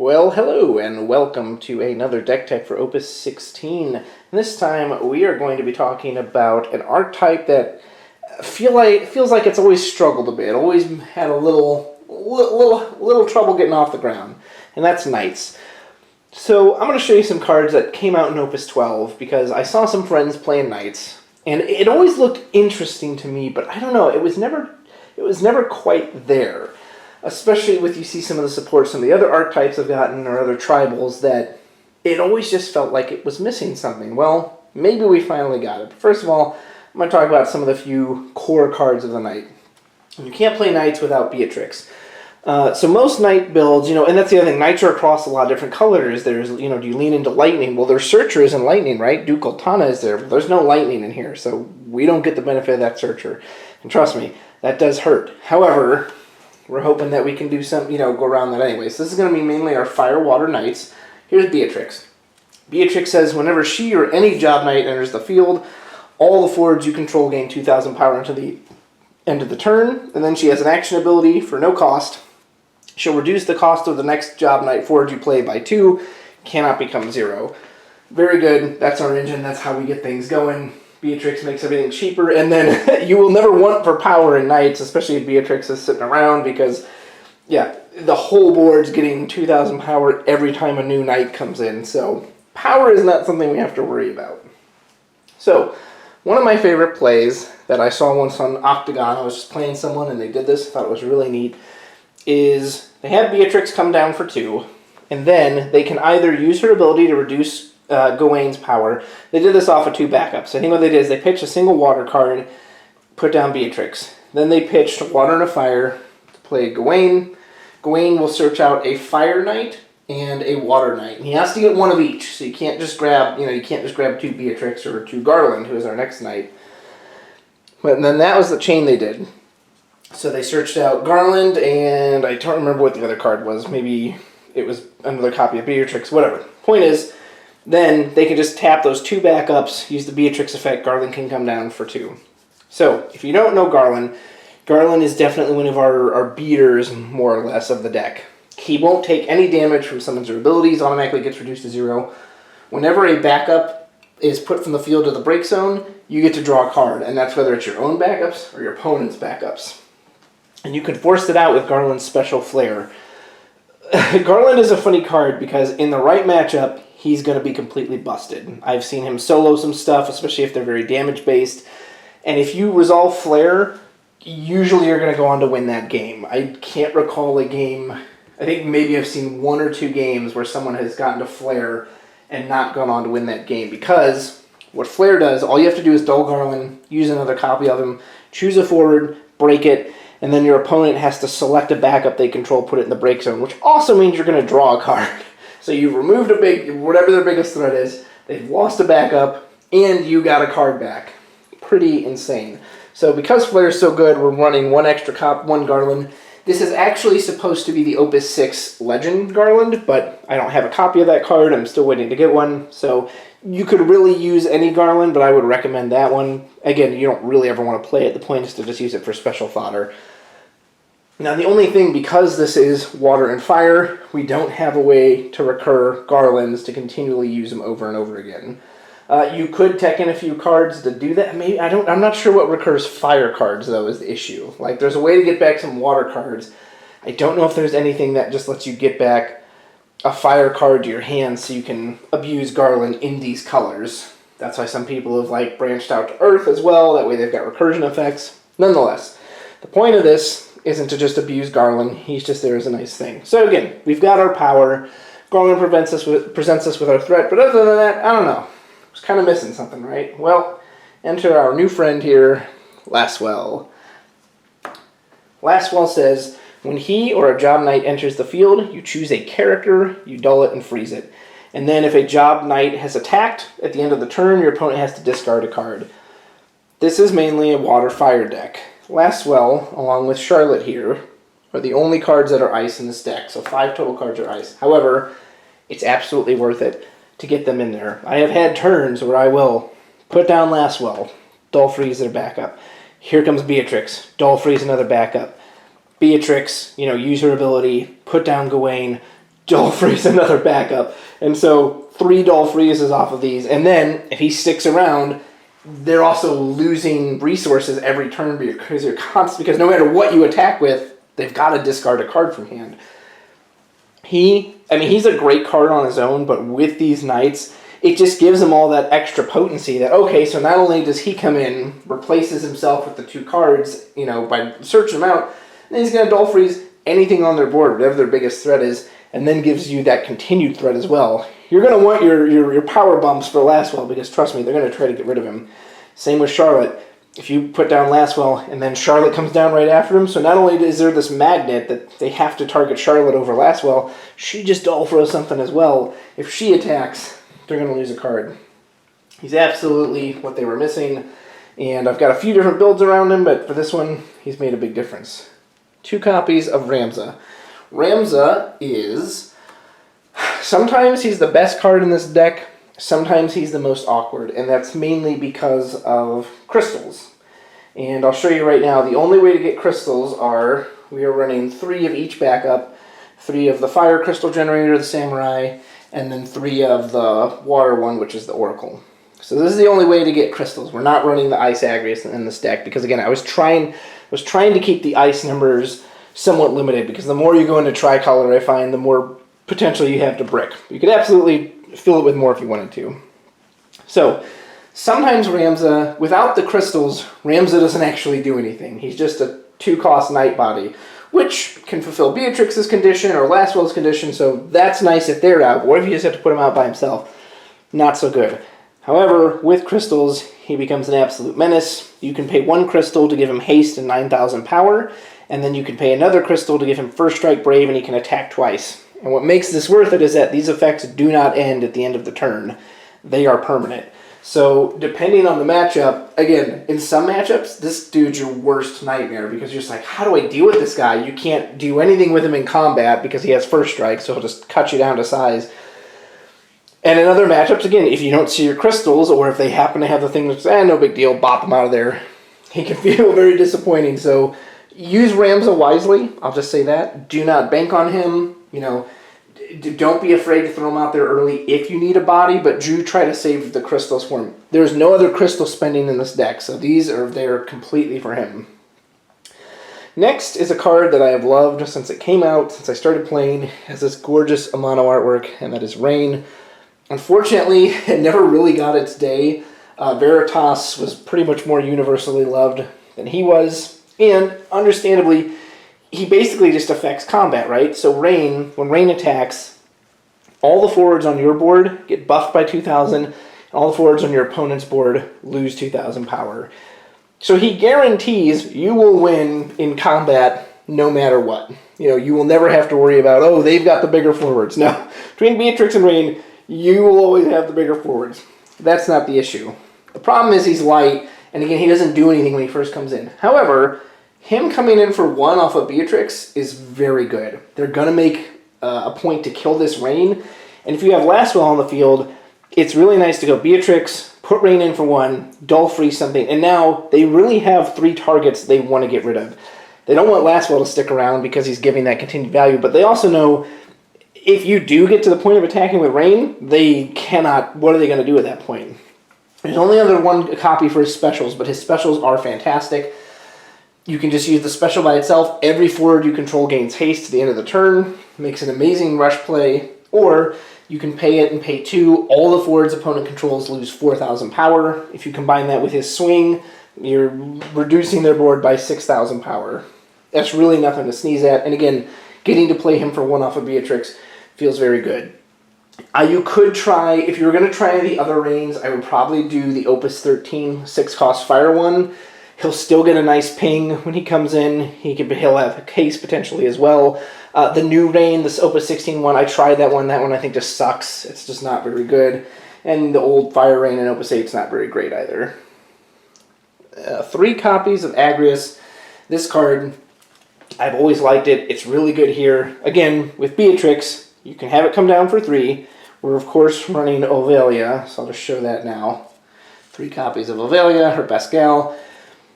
Well, hello, and welcome to another deck tech for Opus 16. And this time, we are going to be talking about an archetype that feels like it's always struggled a bit, always had a little trouble getting off the ground, and that's Knights. So I'm going to show you some cards that came out in Opus 12, because I saw some friends playing Knights, and it always looked interesting to me, but I don't know, it was never quite there. Especially with you see some of the support some of the other archetypes have gotten or other tribals that it always just felt like it was missing something. Well, maybe we finally got it. But first of all, I'm going to talk about some of the few core cards of the Knight. And you can't play Knights without Beatrix. So most Knight builds, and that's the other thing, Knights are across a lot of different colors. There's, do you lean into Lightning? Well, there's Searcher isn't Lightning, right? Ducal Tana is there, but there's no Lightning in here, so we don't get the benefit of that Searcher. And trust me, that does hurt. However, we're hoping that we can do some, go around that anyway. So this is going to be mainly our Fire Water Knights. Here's Beatrix. Beatrix says whenever she or any job knight enters the field, all the forwards you control gain 2,000 power until the end of the turn. And then she has an action ability for no cost. She'll reduce the cost of the next job knight forward you play by 2. Cannot become 0. Very good. That's our engine. That's how we get things going. Beatrix makes everything cheaper, and then you will never want for power in Knights, especially if Beatrix is sitting around, because, yeah, the whole board's getting 2,000 power every time a new Knight comes in, so power is not something we have to worry about. So, one of my favorite plays that I saw once on Octagon, I was just playing someone and they did this, I thought it was really neat, is they had Beatrix come down for 2, and then they can either use her ability to reduce Gawain's power. They did this off of 2 backups. I think what they did is they pitched a single water card, put down Beatrix. Then they pitched Water and a Fire to play Gawain. Gawain will search out a Fire Knight and a Water Knight. And he has to get one of each, so you can't just grab, 2 Beatrix or 2 Garland, who is our next knight. But then that was the chain they did. So they searched out Garland, and I don't remember what the other card was. Maybe it was another copy of Beatrix, whatever. Point is, then they can just tap those 2 backups, use the Beatrix effect, Garland can come down for 2. So, if you don't know Garland, Garland is definitely one of our beaters, more or less, of the deck. He won't take any damage from someone's abilities, automatically gets reduced to 0. Whenever a backup is put from the field to the break zone, you get to draw a card, and that's whether it's your own backups or your opponent's backups. And you can force it out with Garland's Special Flare. Garland is a funny card because in the right matchup, he's going to be completely busted. I've seen him solo some stuff, especially if they're very damage-based. And if you resolve Flare, usually you're going to go on to win that game. I can't recall a game, I think maybe I've seen 1 or 2 games where someone has gotten to Flare and not gone on to win that game. Because what Flare does, all you have to do is dull Garland, use another copy of him, choose a forward, break it, and then your opponent has to select a backup they control, put it in the break zone, which also means you're going to draw a card. So you've removed whatever their biggest threat is, they've lost a backup, and you got a card back. Pretty insane. So because Flare is so good, we're running 1 extra one Garland. This is actually supposed to be the Opus 6 Legend Garland, but I don't have a copy of that card. I'm still waiting to get one. So you could really use any Garland, but I would recommend that one. Again, you don't really ever want to play it. The point is to just use it for special fodder. Now, the only thing, because this is Water and Fire, we don't have a way to recur Garlands to continually use them over and over again. You could tech in a few cards to do that. Maybe I'm not sure what recurs Fire cards, though, is the issue. Like, there's a way to get back some Water cards. I don't know if there's anything that just lets you get back a Fire card to your hand so you can abuse Garland in these colors. That's why some people have, branched out to Earth as well. That way they've got recursion effects. Nonetheless, the point of this isn't to just abuse Garland. He's just there as a nice thing. So again, we've got our power. Garland presents us with our threat, but other than that, I don't know. It's kind of missing something, right? Well, enter our new friend here, Lasswell. Lasswell says, when he or a job knight enters the field, you choose a character, you dull it, and freeze it. And then if a job knight has attacked, at the end of the turn, your opponent has to discard a card. This is mainly a water-fire deck. Lasswell, along with Charlotte here, are the only cards that are ice in this deck, so 5 total cards are ice. However, it's absolutely worth it to get them in there. I have had turns where I will put down Lasswell, dull freeze their backup. Here comes Beatrix, dull freeze another backup. Beatrix, use her ability, put down Gawain, Dull Freeze another backup. And so 3 Dull Freezes off of these. And then if he sticks around, they're also losing resources every turn because you're constant, because no matter what you attack with, they've got to discard a card from hand. He's a great card on his own, but with these Knights, it just gives him all that extra potency that, okay, so not only does he come in, replaces himself with the 2 cards, by searching them out, then he's going to Dull Freeze anything on their board, whatever their biggest threat is, and then gives you that continued threat as well. You're going to want your power bumps for Lasswell, because trust me, they're going to try to get rid of him. Same with Charlotte. If you put down Lasswell, and then Charlotte comes down right after him, so not only is there this magnet that they have to target Charlotte over Lasswell, she just Dull Froze something as well. If she attacks, they're going to lose a card. He's absolutely what they were missing, and I've got a few different builds around him, but for this one, he's made a big difference. 2 copies of Ramza. Ramza is... sometimes he's the best card in this deck, sometimes he's the most awkward, and that's mainly because of crystals. And I'll show you right now, the only way to get crystals are, we are running 3 of each backup, 3 of the fire crystal generator, the samurai, and then 3 of the water one, which is the oracle. So this is the only way to get crystals. We're not running the ice Agrius in this deck, because again, I was trying to keep the ice numbers somewhat limited, because the more you go into tricolor, I find the more potential you have to brick. You could absolutely fill it with more if you wanted to. So, sometimes Ramza, without the crystals, Ramza doesn't actually do anything. He's just a 2-cost Night Body, which can fulfill Beatrix's condition or Lasswell's condition, so that's nice if they're out. What if you just have to put him out by himself? Not so good. However, with crystals, he becomes an absolute menace. You can pay 1 crystal to give him haste and 9,000 power, and then you can pay another crystal to give him First Strike Brave, and he can attack twice. And what makes this worth it is that these effects do not end at the end of the turn. They are permanent. So, depending on the matchup, again, in some matchups, this dude's your worst nightmare, because you're just like, how do I deal with this guy? You can't do anything with him in combat because he has First Strike, so he'll just cut you down to size. And in other matchups, again, if you don't see your crystals, or if they happen to have the thing that's, no big deal, bop him out of there, he can feel very disappointing. So, use Ramza wisely, I'll just say that. Do not bank on him, don't be afraid to throw him out there early if you need a body, but do try to save the crystals for him. There's no other crystal spending in this deck, so these are there completely for him. Next is a card that I have loved since it came out, since I started playing. It has this gorgeous Amano artwork, and that is Rain. Unfortunately, it never really got its day. Veritas was pretty much more universally loved than he was, and understandably, he basically just affects combat, right? So when Rain attacks, all the forwards on your board get buffed by 2,000, and all the forwards on your opponent's board lose 2,000 power. So he guarantees you will win in combat no matter what. You will never have to worry about, oh, they've got the bigger forwards. No, between Beatrix and Rain, you will always have the bigger forwards. That's not the issue. The problem is he's light, and again, he doesn't do anything when he first comes in. However, him coming in for 1 off of Beatrix is very good. They're going to make a point to kill this Rain. And if you have Lasswell on the field, it's really nice to go Beatrix, put Rain in for 1, Dull Freeze something, and now they really have 3 targets they want to get rid of. They don't want Lasswell to stick around because he's giving that continued value, but they also know if you do get to the point of attacking with Rain, they cannot, what are they going to do at that point? There's only other 1 copy for his specials, but his specials are fantastic. You can just use the special by itself. Every forward you control gains haste to the end of the turn. Makes an amazing rush play. Or you can pay it and pay 2. All the forwards opponent controls lose 4,000 power. If you combine that with his swing, you're reducing their board by 6,000 power. That's really nothing to sneeze at. And again, getting to play him for 1 off of Beatrix feels very good. You could try, if you were going to try the other Rains, I would probably do the Opus 13 6-cost fire one. He'll still get a nice ping when he comes in. He'll have a case potentially as well. The new Rain, this Opus 16 one, I tried that one. That one I think just sucks. It's just not very good. And the old Fire Rain in Opus 8 is not very great either. 3 copies of Agrius. This card, I've always liked it. It's really good here. Again, with Beatrix, you can have it come down for 3. We're, of course, running Ovelia, so I'll just show that now. 3 copies of Ovelia, her best gal.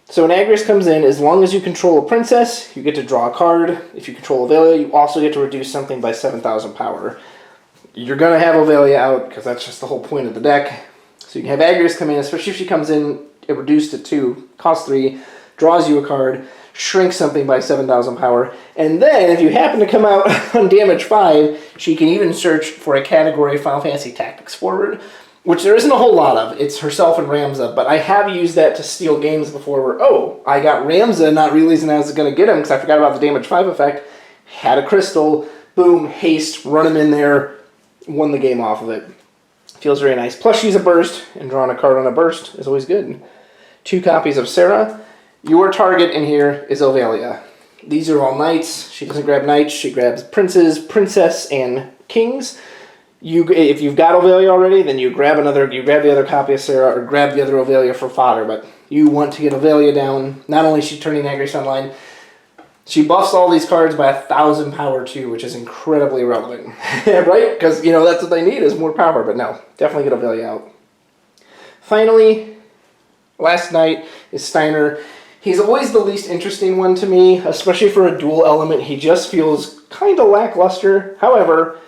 So when Agrius comes in, as long as you control a princess, you get to draw a card. If you control Ovelia, you also get to reduce something by 7,000 power. You're going to have Ovelia out, because that's just the whole point of the deck. So you can have Agrius come in, especially if she comes in, it reduced to 2, costs 3, draws you a card, shrinks something by 7,000 power, and then if you happen to come out on damage 5, she can even search for a category Final Fantasy Tactics forward, which there isn't a whole lot of. It's herself and Ramza, but I have used that to steal games before where, oh, I got Ramza, not realizing I was going to get him because I forgot about the damage 5 effect, had a crystal, boom, haste, run him in there, won the game off of it. Feels very nice. Plus she's a burst, and drawing a card on a burst is always good. 2 copies of Sarah. Your target in here is Ovelia. These are all knights. She doesn't grab knights, she grabs princes, princess, and kings. If you've got Ovelia already, then you grab the other copy of Sarah, or grab the other Ovelia for fodder, but you want to get Ovelia down. Not only is she turning Agrius online, she buffs all these cards by 1,000 power too, which is incredibly relevant. Right? Because, that's what they need is more power, but no, definitely get Ovelia out. Finally, last knight is Steiner. He's always the least interesting one to me, especially for a dual element. He just feels kind of lackluster. However,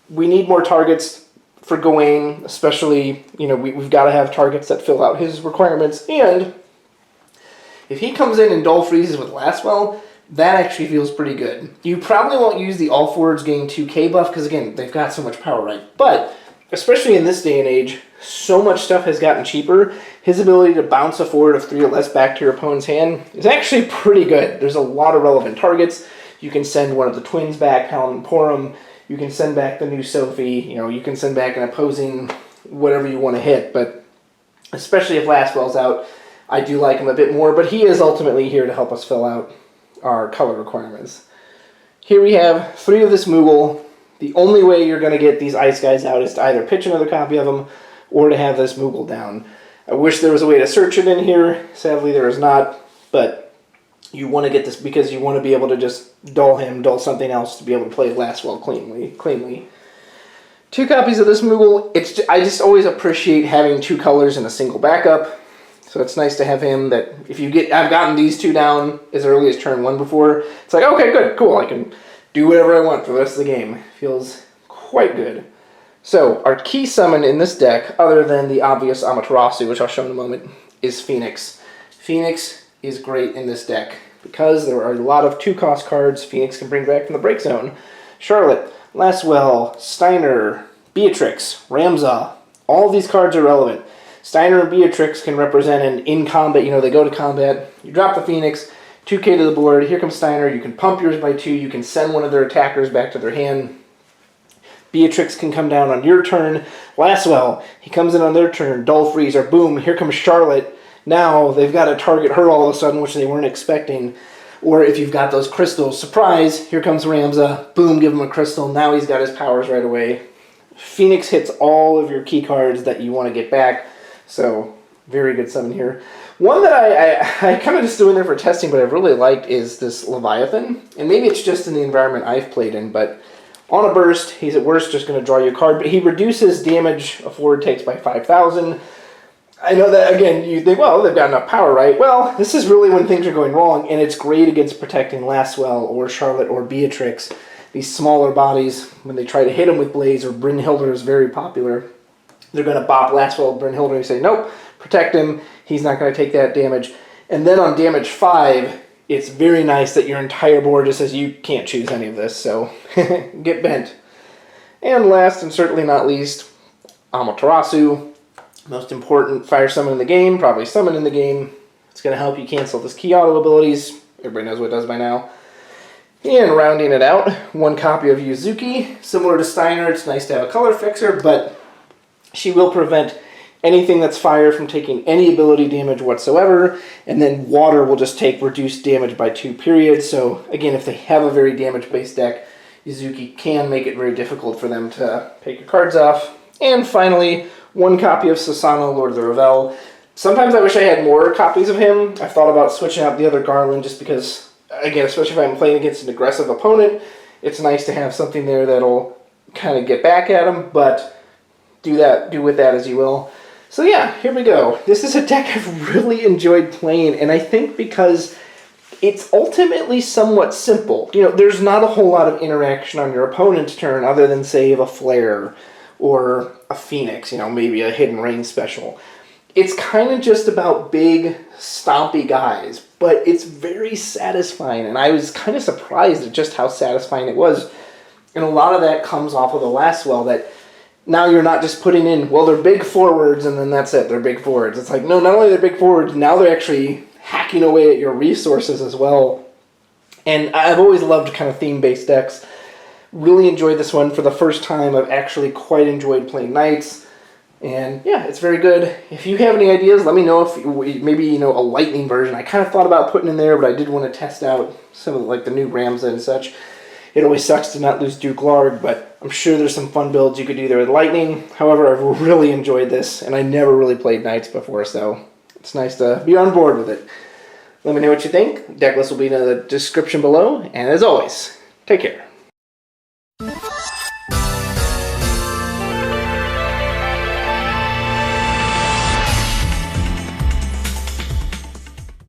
we need more targets for Gawain, especially, we've got to have targets that fill out his requirements. And if he comes in and dull freezes with Lasswell, that actually feels pretty good. You probably won't use the all forwards gain 2k buff, because again, they've got so much power, right? But, especially in this day and age, so much stuff has gotten cheaper. His ability to bounce a forward of 3 or less back to your opponent's hand is actually pretty good. There's a lot of relevant targets. You can send one of the twins back, Paladin Porum. You can send back the new Sophie. You can send back an opposing whatever you want to hit. But especially if Lasswell's out, I do like him a bit more. But he is ultimately here to help us fill out our color requirements. Here we have 3 of this Moogle. The only way you're going to get these ice guys out is to either pitch another copy of them or to have this Moogle down. I wish there was a way to search it in here. Sadly, there is not. But you want to get this because you want to be able to just dull something else to be able to play Lasswell cleanly. 2 copies of this Moogle. I just always appreciate having 2 colors in a single backup. So it's nice to have him that I've gotten these 2 down as early as turn 1 before. It's like, okay, good, cool. I can do whatever I want for the rest of the game. Feels quite good. So, our key summon in this deck, other than the obvious Amaterasu, which I'll show in a moment, is Phoenix. Phoenix is great in this deck. Because there are a lot of 2-cost cards Phoenix can bring back from the break zone. Charlotte, Lasswell, Steiner, Beatrix, Ramza, all of these cards are relevant. Steiner and Beatrix can represent an in combat, they go to combat. You drop the Phoenix, 2k to the board, here comes Steiner, you can pump yours by 2, you can send one of their attackers back to their hand. Beatrix can come down on your turn. Lasswell, he comes in on their turn, dull freeze, or boom, here comes Charlotte. Now they've got to target her all of a sudden, which they weren't expecting. Or if you've got those crystals, surprise, here comes Ramza, boom, give him a crystal, now he's got his powers right away. Phoenix hits all of your key cards that you want to get back, so very good summon here. One that I kind of just threw in there for testing, but I've really liked is this Leviathan. And maybe it's just in the environment I've played in, but on a burst, he's at worst just going to draw you a card, but he reduces damage a forward takes by 5,000. I know that, again, you think, well, they've got enough power, right? Well, this is really when things are going wrong, and it's great against protecting Lasswell or Charlotte or Beatrix. These smaller bodies, when they try to hit them with Blaze, or Brynhildr is very popular, they're going to bop Lasswell, Brynhildr, and say, nope, protect him, he's not going to take that damage. And then on damage 5, it's very nice that your entire board just says you can't choose any of this, so get bent. And last, and certainly not least, Amaterasu. Most important fire summon in the game, probably summon in the game. It's going to help you cancel this key auto abilities. Everybody knows what it does by now. And rounding it out, 1 copy of Yuzuki. Similar to Steiner, it's nice to have a color fixer, but she will prevent anything that's fire from taking any ability damage whatsoever, and then water will just take reduced damage by 2 periods. So again, if they have a very damage-based deck, Yuzuki can make it very difficult for them to take your cards off. And finally, 1 copy of Sasano, Lord of the Revel. Sometimes I wish I had more copies of him. I've thought about switching out the other Garland just because, again, especially if I'm playing against an aggressive opponent, it's nice to have something there that'll kind of get back at him, but do with that as you will. So yeah, here we go. This is a deck I've really enjoyed playing, and I think because it's ultimately somewhat simple. You know, there's not a whole lot of interaction on your opponent's turn other than, say, a Flare or a Phoenix, you know, maybe a Hidden Rain special. It's kind of just about big, stompy guys, but it's very satisfying, and I was kind of surprised at just how satisfying it was. And a lot of that comes off of the Lasswell, that now you're not just putting in, well, they're big forwards, and then that's it, they're big forwards. It's like, no, not only they're big forwards, now they're actually hacking away at your resources as well. And I've always loved kind of theme-based decks. Really enjoyed this one. For the first time, I've actually quite enjoyed playing Knights. And yeah, it's very good. If you have any ideas, let me know. If maybe, you know, a lightning version. I kind of thought about putting in there, but I did want to test out some of like the new Ramza and such. It always sucks to not lose Duke Larg, but I'm sure there's some fun builds you could do there with lightning. However, I've really enjoyed this, and I never really played Knights before, so it's nice to be on board with it. Let me know what you think. Deck list will be in the description below, and as always, take care.